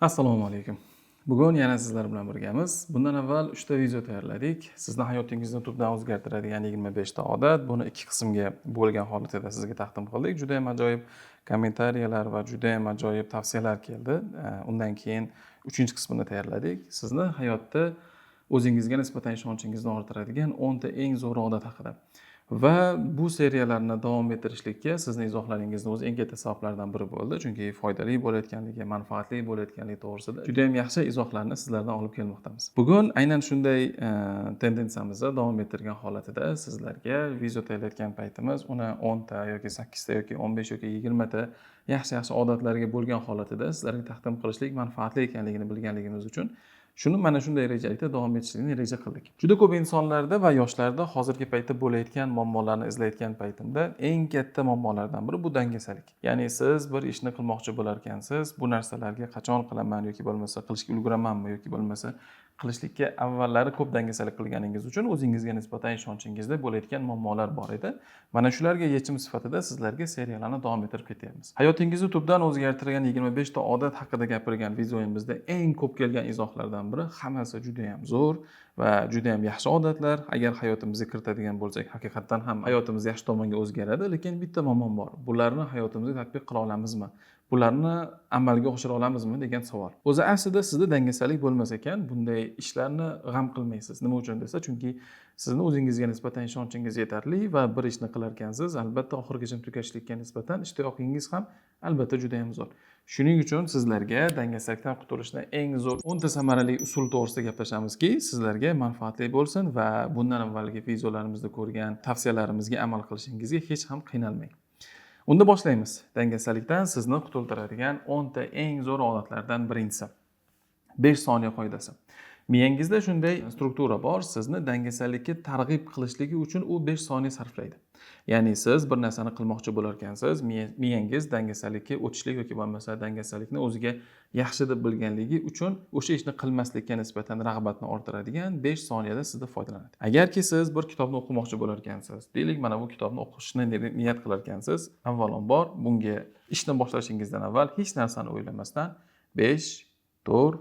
Assalomu alaykum. Bugun yana sizlar bilan birgamiz. Bundan avval 3 ta video tayyorladik. Sizni hayotingizni tubdan o'zgartiradigan 25 ta odat. Buni 2 qismga bo'lgan holatda sizga taqdim qildik. Juda ham ajoyib kommentariyalar va juda ham ajoyib tavsiyalar keldi. Undan keyin 3-chi qismini tayyorladik. Sizni hayotda o'zingizga nisbatan ishonchingizni orttiradigan 10 ta eng zo'r odat haqida. Va bu seriyalarni davom ettirishlikka sizni izohlaringizni o'zi eng katta sabablardan biri bo'ldi. Chunki foydali bo'layotganligi, manfaatli bo'layotganligi to'g'risida juda ham yaxshi izohlarni sizlardan olib kelmoqdamiz. Bugun aynan shunday tendensiyamizni davom ettirgan holatida sizlarga video tayyorlayotgan paytimiz uni 10 ta yoki 8 ta yoki 15 yoki 20 ta yaxshi odatlarga bo'lgan holatida sizlarga taqdim qilishlik manfaatli ekanligini bilganligimiz uchun shuni mana shunday rejalikda davom etishlikni reja qildik. Juda ko'p insonlarda va yoshlarda hozirgi paytda bo'layotgan muammolarni izlayotgan paytimda eng katta muammolardan biri bu dangasalik. Ya'ni siz bir ishni qilmoqchi bo'lar ekansiz, bu narsalarga qachon qilaman yoki bo'lmasa qilishga ulguramanmi yoki bo'lmasa qilishlikka avvallari ko'p dangasalik qilganingiz uchun o'zingizga nisbatan ishonchingizda bo'layotgan muammolar bor edi. Mana shularga yechim sifatida sizlarga seriyalarni davom ettirib ketyapmiz. Hayotingizni tubdan o'zgartirgan 25 ta odat haqida gapirgan videomizda eng ko'p kelgan izohlardan biri hammasi juda ham zo'r va juda ham yaxshi odatlar. Agar hayotimizga kiritadigan bo'lsak, haqiqatan ham hayotimiz yaxshi tomonga o'zgaradi, lekin bitta muammo bor. Bularni hayotimizga tatbiq qila olamizmi? Bularni amalga oshira olamizmi degan savol. O'zi aslida sizda dangasalik bo'lmas ekan, bunday ishlarni g'am qilmaysiz. Nima uchun desa, chunki sizni o'zingizga nisbatan ishonchingiz yetarli va bir ishni qilar ekansiz, albatta oxirigacha tugatishlikka nisbatan ishtiyoqingiz ham albatta juda ham zo'r. Shuning uchun sizlarga dangasalikdan qutulishni eng zo'r 10 ta samarali usul to'g'risida gaplashamizki, sizlarga manfaatli bo'lsin va bundan avvalgi videolarimizda ko'rgan tavsiyalarimizga amal qilishingizga hech ham qiynalmang. Unda boshlaymiz. Dangasalikdan sizni qutultiradigan 10 ta eng zo'r odatlardan birinchisi. 5 soniya qoidasi. Miyangizda shunday struktura bor, sizni dangasalikka targ'ib qilishligi uchun u 5 soniya sarflaydi. Ya'ni siz bir narsani qilmoqchi bo'lar ekansiz, miyangiz dangasalikka o'tishlik yoki bo'lmasa dangasalikni o'ziga yaxshi deb bilganligi uchun o'sha ishni qilmaslikka nisbatan rag'batni orttiradigan 5 soniyada sizdan foydalanadi. Agarki siz bir kitobni o'qimoqchi bo'lar ekansiz, deylik mana bu kitobni o'qishni niyat qilar ekansiz, avvalambor bunga ishni boshlashingizdan avval hech narsani o'ylamasdan 5, 4,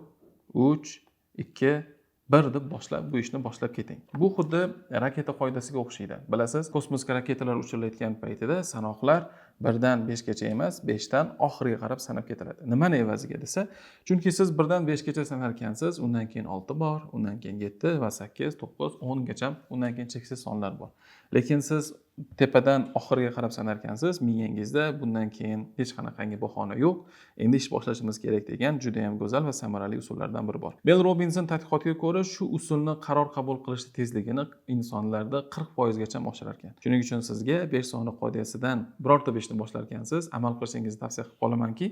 3, 2, 1 deb boshlab bu ishni boshlab keting. Bu xuddi raketa qoidasiga o'xshaydi. Bilasiz, kosmosga raketalar uchirilayotgan paytida sanoqlar 1 dan 5 gacha emas, 5 dan oxiriga qarab sanab ketiladi. Nimani evaziga desa, chunki siz 1 dan 5 gacha sanar ekansiz, undan keyin 6 bor, undan keyin 7 va 8, 9, 10 gacha, undan keyin cheksiz sonlar bor. Lekin siz tepadan oxiriga qarab sanar ekansiz, miyangizda bundan keyin hech qanaqangi bahona yo'q. Endi ish boshlashimiz kerak degan juda ham go'zal va samarali usullardan biri bor. Mel Robinson tadqiqotiga ko'ra, shu usulni qaror qabul qilish tezligini insonlarda 40% gacha oshirar ekan. Shuning uchun sizga 5 soniya qoidasidan birorta ishni boshlar ekansiz, amal qilishingizni tavsiya qilib qolamanki,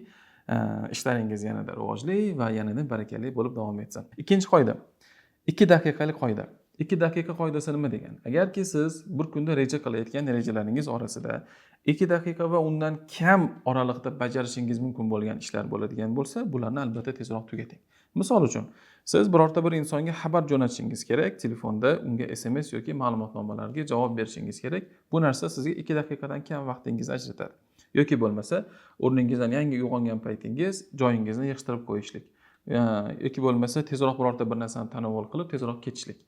ishlaringiz yanada rivojli va yanada barakali bo'lib davom etsin. Ikkinchi qoida. 2 daqiqalik qoida. 2 daqiqa qoidasi nima degani? Agarki siz bir kunda reja qilayotgan rejalaringiz orasida 2 daqiqa va undan kam oralig'ida bajarishingiz mumkin bo'lgan ishlar bo'ladigan bo'lsa, bularni albatta tezroq tugating. Misol uchun, siz birorta bir insonga xabar jo'natishingiz kerak, telefonda unga SMS yoki ma'lumotnomalarga javob berishingiz kerak. Bu narsa sizga 2 daqiqadan kam vaqtingizni ajratadi. Yoki bo'lmasa, o'rningizdan yangi uyg'ongan paytingiz joyingizni yig'ishtirib qo'yishlik. Yoki bo'lmasa, tezroq birorta bir narsani tanovul qilib, tezroq ketishlik.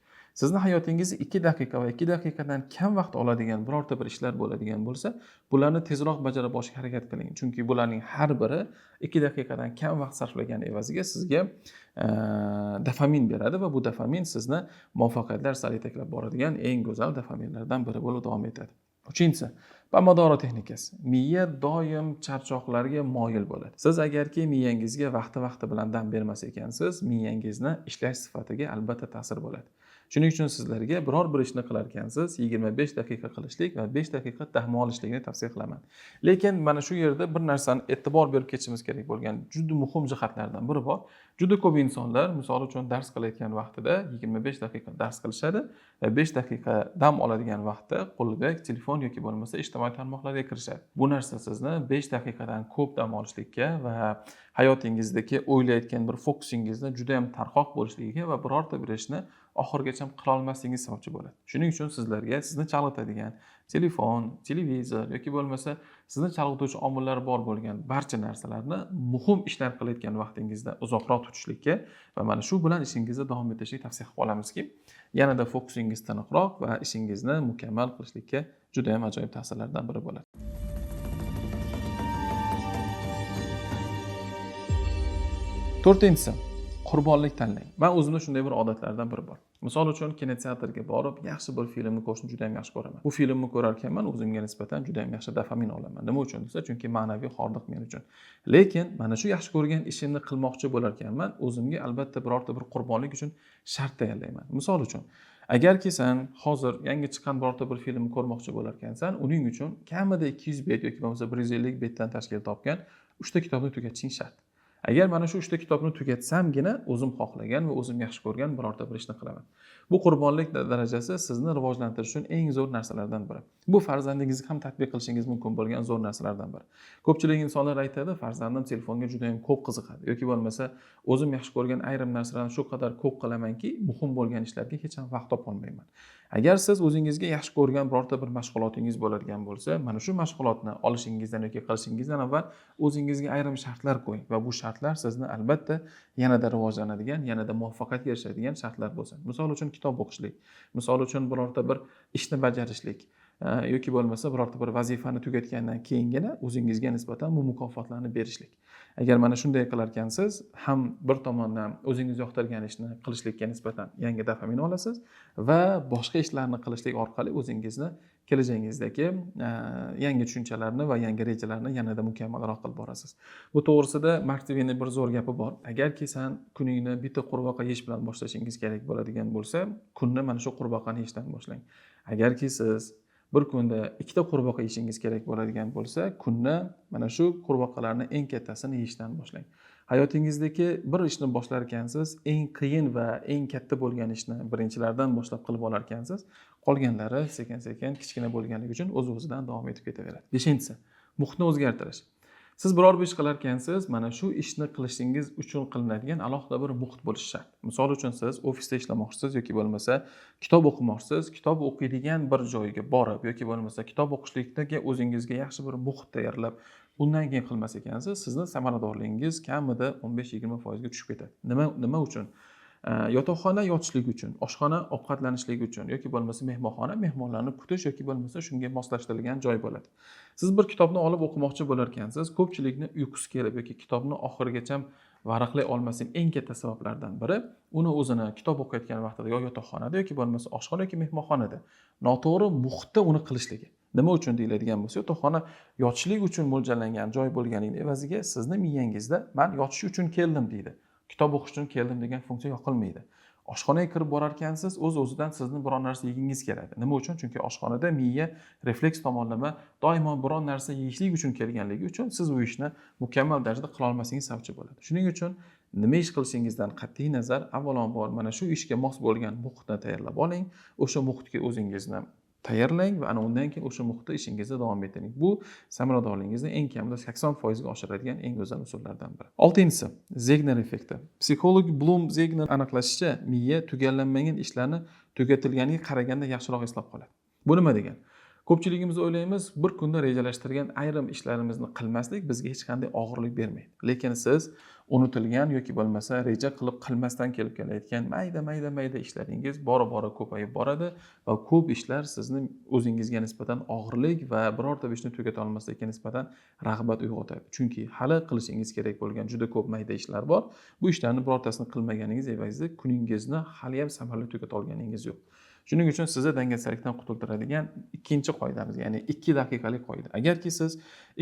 Sizni hayotingizni 2 daqiqa va 2 daqiqadan kam vaqt oladigan birorta bir ishlar bo'ladigan bo'lsa, bularni tezroq bajara boshlashga harakat qiling. Chunki bularning har biri 2 daqiqadan kam vaqt sarflagan evaziga sizga dopamin beradi va bu dopamin sizni muvaffaqiyatlar sari yetaklab boradigan eng go'zal dopaminlardan biri bo'lib davom etadi. Uchinchisi, Pomodoro texnikasi. Miya doim charchoqlarga moyil bo'ladi. Siz agarki miyangizga vaqti bilan dam bermas ekansiz, miyangizni ishlash sifatiga albatta ta'sir bo'ladi. Shuning uchun sizlarga biror bir ishni qilar ekansiz, 25 daqiqa qilishlik va 5 daqiqa dam olishlikni tavsiya qilaman. Lekin mana shu yerda bir narsani e'tibor berib ketishimiz kerak bo'lgan juda muhim jihatlardan biri bor. Juda ko'p insonlar, misol uchun dars qilayotgan vaqtida 25 daqiqa dars qilishadi va 5 daqiqa dam oladigan vaqtda qo'lida telefon yoki bo'lmasa ijtimoiy tarmoqlarga kirishadi. Bu narsa sizni 5 daqiqadan ko'p dam olishlikka va hayotingizdagi o'ylayotgan bir fokusingizni juda ham tarqoq bo'lishligiga va birorta bir ishni oxirigacha qila olmasligingiz sababchi bo'ladi. Shuning uchun sizlarga sizni chalg'itadigan telefon, televizor yoki bo'lmasa sizni chalg'ituvchi omillar bor bo'lgan barcha narsalarni muhim ishlar qilayotgan vaqtingizda uzoqroq tutishlikka va mana shu bilan ishingizni davom ettirishga tavsiya qilib qolamizki, yanada fokusingiz tiniqroq va ishingizni mukammal qilishlikka juda ham ajoyib ta'sirlardan biri bo'ladi. To'rtinchisi, qurbonlik tanlang. Men o'zimda shunday bir odatlardan biri bor. Misol uchun kinoteatrga borib, yaxshi bir filmni ko'rishni juda ham yaxshi ko'raman. Bu filmni ko'rar ekanman, o'zimga nisbatan juda ham yaxshi dopamin olaman. Nima uchun desa, chunki ma'naviy hordiq men uchun. Lekin mana shu yaxshi ko'rgan ishimni qilmoqchi bo'lar ekanman, o'zimga albatta birorta bir qurbonlik uchun shart tayyorlayman. Misol uchun, agarki sen hozir yangi chiqqan birorta bir filmni ko'rmoqchi bo'lar ekansan, uning uchun kamida 200 bet yoki bo'lmasa 150 betdan tashkil topgan 3 ta kitobni tugatishing shart. Agar mana shu 3 ta kitobni tugatsamgina o'zim xohlagan va o'zim yaxshi ko'rgan birorta bir ishni qilaman. Bu qurbonlik darajasi sizni rivojlantirish uchun eng zo'r narsalardan biri. Bu farzandingizga ham tatbiq qilishingiz mumkin bo'lgan zo'r narsalardan biri. Ko'pchilik insonlar aytadi, farzandim telefonga juda ham ko'p qiziqadi yoki bo'lmasa o'zim yaxshi ko'rgan ayrim narsalarni shu qadar ko'p qilamanki, muhim bo'lgan ishlarga hech ham vaqt topolmayman. Agar siz o'zingizga yaxshi ko'rgan birorta bir mashg'ulotingiz bo'ladigan bo'lsa, mana shu mashg'ulotni olishingizdan yoki qilishingizdan avval o'zingizga ayrim shartlar qo'ying va bu shartlar sizni albatta yanada rivojlanadigan, yanada muvaffaqiyatga erishadigan shartlar bo'lsin. Misol uchun kitob o'qishlik, misol uchun birorta bir ishni bajarishlik yoki bo'lmasa birorta bir vazifani tugatgandan keyingina o'zingizga nisbatan bu mukofotlarni berishlik. Agar mana shunday qilar ekansiz, ham bir tomondan o'zingiz yoqtirgan ishni qilishlikka nisbatan yangi dopamin olasiz va boshqa ishlarni qilishlik orqali o'zingizni kelajagingizdagi yangi tushunchalarni va yangi rejalarni yanada mukammalroq qilib borasiz. Bu to'g'risida Mark Twainning bir zo'r gapi bor. Agarki sen kuningni bitta qurbaqa yeyish bilan boshlashingiz kerak bo'ladigan bo'lsa, kunni mana shu qurbaqani yeyishdan boshlang. Agarki siz bir kunda 2 ta qurbaqa yeyishingiz kerak bo'ladigan bo'lsa, kunni mana shu qurbaqalarni eng kattasini yeyishdan boshlang. Hayotingizdagi bir ishni boshlar ekansiz, eng qiyin va eng katta bo'lgan ishni birinchilardan boshlab qilib olar ekansiz, qolganlari sekin-sekin kichkina bo'lganligi uchun o'z-o'zidan davom etib ketaveradi. 5-si, muhitni o'zgartirish. Siz biror bir ish qilar ekansiz, mana shu ishni qilishingiz uchun qilinadigan alohida bir muhit bo'lishi shart. Misol uchun siz ofisda ishlamoqchisiz yoki bo'lmasa kitob o'qimoqchisiz, kitob o'qiydigan bir joyga borib yoki bo'lmasa kitob o'qishlikdagi o'zingizga yaxshi bir muhit tayyorlab, undan keyin qilmas ekansiz, sizni samaradorligingiz kamida 15-20% ga tushib ketadi. Nima uchun? Yotoqxona yotishlik uchun, oshxona ovqatlanishlik uchun yoki bo'lmasa mehmonxona mehmonlarni kutish yoki bo'lmasa shunga moslashtirilgan joy bo'ladi. Siz bir kitobni olib o'qimoqchi bo'lar ekansiz, ko'pchilikni uyqusi kelib yoki kitobni oxirigacha varaqlay olmaslik eng katta sabablardan biri uni o'zini kitob o'qiyotgan vaqtida yotoqxonada yoki bo'lmasa oshxona yoki mehmonxonada noto'g'ri muhitda uni qilishligi. Nima uchun deyiladigan bo'lsa, yotoqxona yotishlik uchun mo'ljallangan joy bo'lganining evaziga sizni miyangizda men yotish uchun keldim deydi. Kitob o'qish uchun keldim degan funksiya yoqilmaydi. Oshxonaga kirib borar ekansiz, o'z-o'zidan sizni biror narsa yegingiz keladi. Nima uchun? Chunki oshxonada miya refleks tomonlama doimo biror narsa yeyishlik uchun kelganligi uchun siz u ishni mukammal darajada qila olmasligingiz sababchi bo'ladi. Shuning uchun nima ish qilishingizdan qat'iy nazar, avvalambor mana shu ishga mos bo'lgan muhitni tayyorlab oling, o'sha muhitga o'zingizni tayyorlang va ana undan keyin o'sha muhitda ishingizni davom ettiring. Bu samaradorligingizni eng kamida 80% ga oshiradigan eng go'zal usullardan biri. 6-si, Zegner effekti. Psixolog Blum Zegner aniqlashicha, miya tugallanmagan ishlarni tugatilganiga qaraganda yaxshiroq eslab qoladi. Bu nima degani? Ko'pchiligimiz o'ylaymiz, bir kunda rejalashtirgan ayrim ishlarimizni qilmaslik bizga hech qanday og'irlik bermaydi. Lekin siz unutilgan yoki bo'lmasa reja qilib qilmasdan kelib kelayotgan mayda ishlaringiz bora ko'payib boradi va ko'p ishlar sizni o'zingizga nisbatan og'irlik va birorta ishni tugata olmaslikka nisbatan rag'bat uyg'otadi. Chunki hali qilishingiz kerak bo'lgan juda ko'p mayda ishlar bor. Bu ishlarni birortasini qilmaganingiz evaziga kuningizni hali ham samarali tugata olganingiz yo'q. Shuning uchun sizni dangasalik qutultiradigan ikkinchi qoidamiz, ya'ni 2 daqiqalik qoida. Agarki siz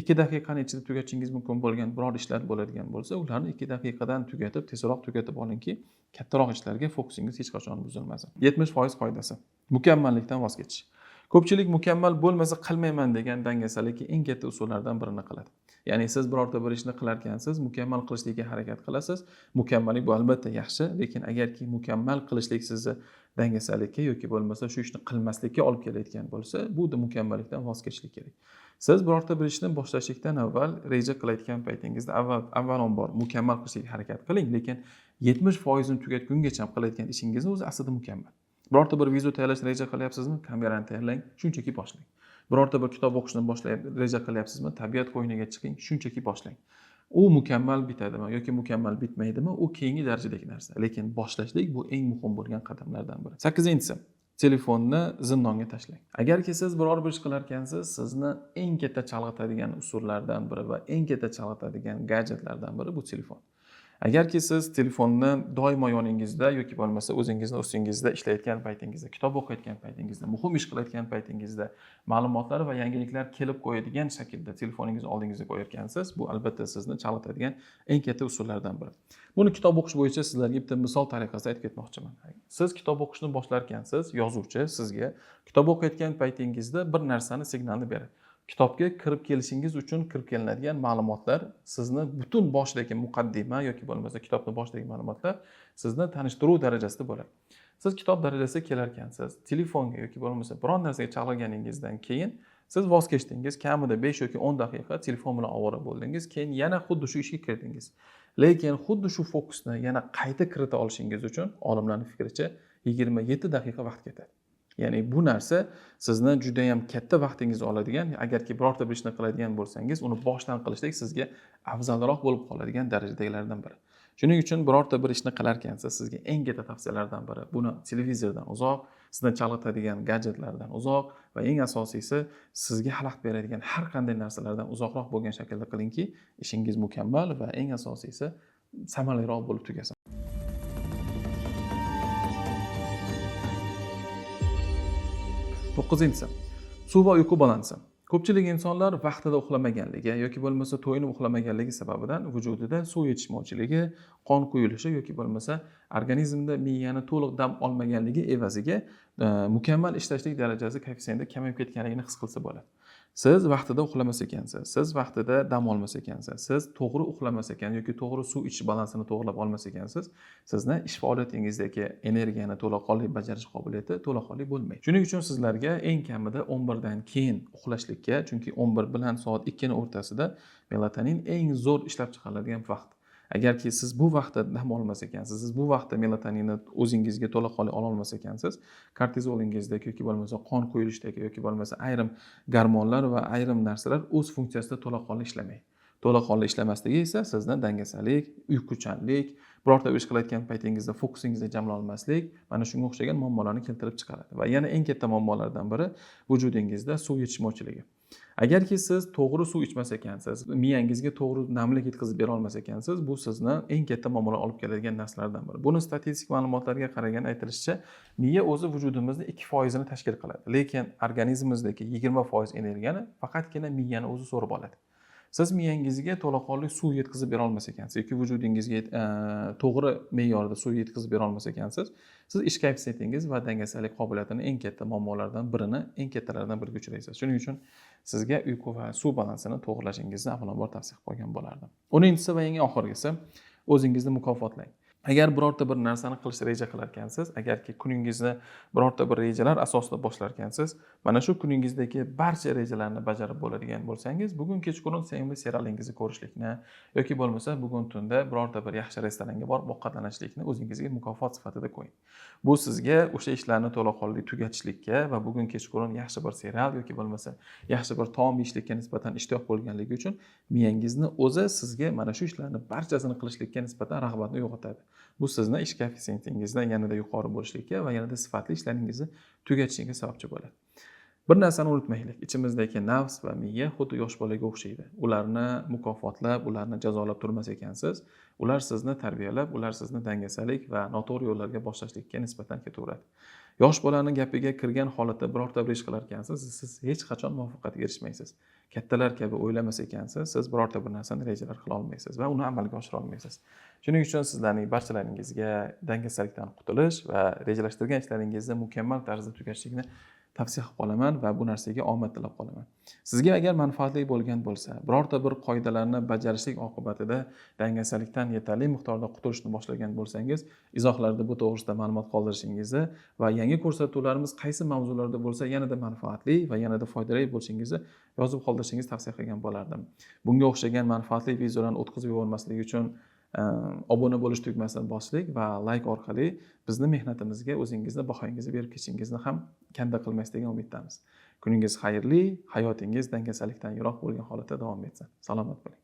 2 daqiqani ichida tugatishingiz mumkin bo'lgan biror ishlar bo'ladigan bo'lsa, ularni 2 daqiqadan tugatib, tezroq tugatib olingki, kattaroq ishlarga fokusingiz hech qachon buzilmasin. 70% qoidasi. Mukammallikdan voz kechish. Ko'pchilik mukammal bo'lmasa qilmayman degan dangasalikka eng katta usullardan birini qiladi. Ya'ni siz birorta bir ishni qilarkansiz, mukammal qilishlikka harakat qilasiz. Mukammallik bu albatta yaxshi, lekin agarki mukammal qilishlik sizni dangasalikka yoki bo'lmasa shu ishni qilmaslikka olib kelayotgan bo'lsa, bu mukammallikdan voz kechishlik kerak. Siz birorta bir ishni boshlashlikdan avval reja qilayotgan paytingizda avvalambor mukammal qilishga harakat qiling, lekin 70% ni tugatgungacha qilayotgan ishingizni o'zi aslida mukammal. Birorta bir video tayyorlash reja qilyapsizmi? Kamerani tayyorlang, shunchaki boshlang. Birorta bir kitob o'qishni reja qilyapsizmi? Tabiat qo'yniga chiqing, shunchaki boshlang. U mukammal bitadimi yoki mukammal bitmaydimi? U keyingi darajadagi narsa. Lekin boshlashlik bu eng muhim bo'lgan qadamlardan biri. 8-si telefonni zindonga tashlang. Agarki siz biror bir ish qilarkansiz, sizni eng katta chalg'itadigan usullardan biri va eng katta chalg'itadigan gadjetlardan biri bu telefon. Agarki siz telefonni doimo yoningizda yoki bo'lmasa o'zingizni ustingizda ishlayotgan paytingizda, kitob o'qiyotgan paytingizda, muhim ish qilayotgan paytingizda ma'lumotlar va yangiliklar kelib qo'yadigan shaklda telefoningizni oldingizga qo'yarkansiz, bu albatta sizni chalg'itadigan eng katta usullardan biri. Buni kitob o'qish bo'yicha sizlarga bitta misol tariqasida aytib ketmoqchiman. Siz kitob o'qishni boshlarkansiz, yozuvchi sizga kitob o'qiyotgan paytingizda bir narsani signalni beradi. Kitobga kirib kelishingiz uchun kirib kelinadigan ma'lumotlar sizni butun boshidagi muqaddima yoki bo'lmasa kitobning boshidagi ma'lumotlar sizni tanishtiruv darajasida bo'ladi. Siz kitob darajasiga kelarkansiz, telefonga yoki bo'lmasa biron narsaga chalg'iganingizdan keyin siz voz kechdingiz, kamida 5 yoki 10 daqiqa telefon bilan ovora bo'ldingiz, keyin yana xuddi shu ishga kirdingiz. Lekin xuddi shu fokusni yana qayta kirita olishingiz uchun olimlarning fikricha 27 daqiqa vaqt ketadi. Ya'ni bu narsa sizni juda ham katta vaqtingizni oladigan, agarki birorta bir ishni qiladigan bo'lsangiz, uni boshdan qilishlik sizga afzalroq bo'lib qoladigan darajadagilardan biri. Shuning uchun birorta bir ishni qilarkansiz, sizga eng katta tavsiyalardan biri buni televizordan uzoq, sizni chalg'itadigan gadjetlardan uzoq va eng asosiysi sizga xalaqit beradigan har qanday narsalardan uzoqroq bo'lgan shaklda qilingki, ishingiz mukammal va eng asosiysi samaraliroq bo'lib tugasin. 9-si suv va uyqu balansi. Ko'pchilik insonlar vaqtida uxlamaganligi yoki bo'lmasa to'yinib uxlamaganligi sababidan vujudida suv yetishmovchiligi, qon quyilishi yoki bo'lmasa organizmda miyani to'liq dam olmaganligi evaziga mukammal ishlashlik darajasi koeffitsiyenti kamayib ketganligini his qilsa bo'ladi. Siz vaqtida uxlamas ekansiz, siz vaqtida dam olmas ekansiz, siz to'g'ri uxlamas ekan yoki to'g'ri suv ichish balansini to'g'rilab olmas ekansiz, sizni ish faoliyatingizdagi energiyani to'laqonli bajarish qobiliyati to'laqonli bo'lmaydi. Shuning uchun sizlarga eng kamida 11 dan keyin uxlashlikka, chunki 11 bilan soat 2 ning o'rtasida melatonin eng zo'r ishlab chiqariladigan vaqt. Agarki siz bu vaqtda dam olmas ekansiz, siz bu vaqtda melatoninni o'zingizga to'laqonli ola olmas ekansiz, kortizolingizdagi yoki bo'lmasa qon quyilishdagi yoki bo'lmasa ayrim gormonlar va ayrim narsalar o'z funksiyasida to'laqonli ishlamaydi. To'laqonli ishlamasligi esa sizni dangasalik, uyquchanlik, birorta ish qilayotgan paytingizda fokusingizni jamla olmaslik, mana shunga o'xshagan muammolarni keltirib chiqaradi. Va yana eng katta muammolardan biri vujudingizda suv yetishmovchiligi. Agarki siz to'g'ri suv ichmas ekansiz, miyangizga to'g'ri namlik yetkazib bera olmas ekansiz, bu sizni eng katta muammolar olib keladigan narsalardan biri. Buni statistik ma'lumotlarga qaragan aytilishicha, miya o'zi vujudimizning 2% ni tashkil qiladi, lekin organizmimizdagi 20% energiyani faqatgina miyani o'zi so'rib oladi. Siz miyangizga to'laqonli suv yetkazib bera olmas ekansiz yoki vujudingizga to'g'ri me'yorda suv yetkazib bera olmas ekansiz, siz ish koeffitsiyentingiz va dangasalik qobiliyatining eng katta muammolaridan birini, eng kattalaridan biriga uchraysiz. Shuning uchun sizga uyqu va suv balansini to'g'irlashingizni avvalambor tavsiya qilib qo'ygan bo'lardim. 10-si va eng oxirgisi, o'zingizni mukofotlang. Agar birorta bir narsani qilishni reja qilarkansiz, agarki kuningizni birorta bir rejalar asosida boshlarkansiz, mana shu kuningizdagi barcha rejalarni bajarib bo'ladigan bo'lsangiz, bugun kechqurun sevimli serialingizni ko'rishlikni yoki bo'lmasa bugun tunda birorta bir yaxshi restoranga borib ovqatlanishlikni o'zingizga mukofot sifatida qo'ying. Bu sizga o'sha ishlarni to'laqonli tugatishlikka va bugun kechqurun yaxshi bir serial yoki bo'lmasa yaxshi bir taom yeyishlikka nisbatan ishtiyoq bo'lganligi uchun miyangizni o'zi sizga mana shu ishlarni barchasini qilishlikka nisbatan rag'batni uyg'otadi. Bu sizni ish koeffitsiyentingizdan yanada yuqori bo'lishlikka va yanada sifatli ishlaringizni tugatishingizga sababchi bo'ladi. Bir narsani unutmaylik, ichimizdagi nafs va miya xuddi yosh bolaga o'xshaydi. Ularni mukofotlab, ularni jazolab turmas ekansiz, ular sizni tarbiyalab, ular sizni dangasalik va noto'g'ri yo'llarga boshlashlikka nisbatan ketaveradi. Yosh bolaning gapiga kirgan holatda birorta bir ish qilarkansiz, siz hech qachon muvaffaqiyatga erishmaysiz. Kattalar kabi o'ylamas ekansiz, siz birorta bir narsani rejalar qila olmaysiz va uni amalga oshira olmaysiz. Shuning uchun sizlarning barchalaringizga dangasalikdan qutulish va rejalashtirgan ishlaringizni mukammal tarzda tugatishlikni tavsiya qilib qolaman va bu narsaga omad tilab qolaman. Sizga agar manfaatli bo'lgan bo'lsa, birorta bir qoidalarni bajarishlik oqibatida dangasalikdan yetarli miqdorda qutulishni boshlagan bo'lsangiz, izohlarda bu to'g'risida ma'lumot qoldirishingizni va yangi ko'rsatuvlarimiz qaysi mavzularda bo'lsa yanada manfaatli va yanada foydali bo'lishingizni yozib qoldirishingizni tavsiya qilgan bo'lardim. Bunga o'xshagan manfaatli videolarni o'tkazib yubormaslik uchun obuna bo'lish tugmasini boslik va like orqali bizni mehnatimizga o'zingizni bahoyingizni berib ketishingizni ham kanda qilmaysiz degan umiddamiz. Kuningiz xayrli, hayotingiz dangasalikdan yiroq bo'lgan holatda davom etsin. Salomat bo'ling.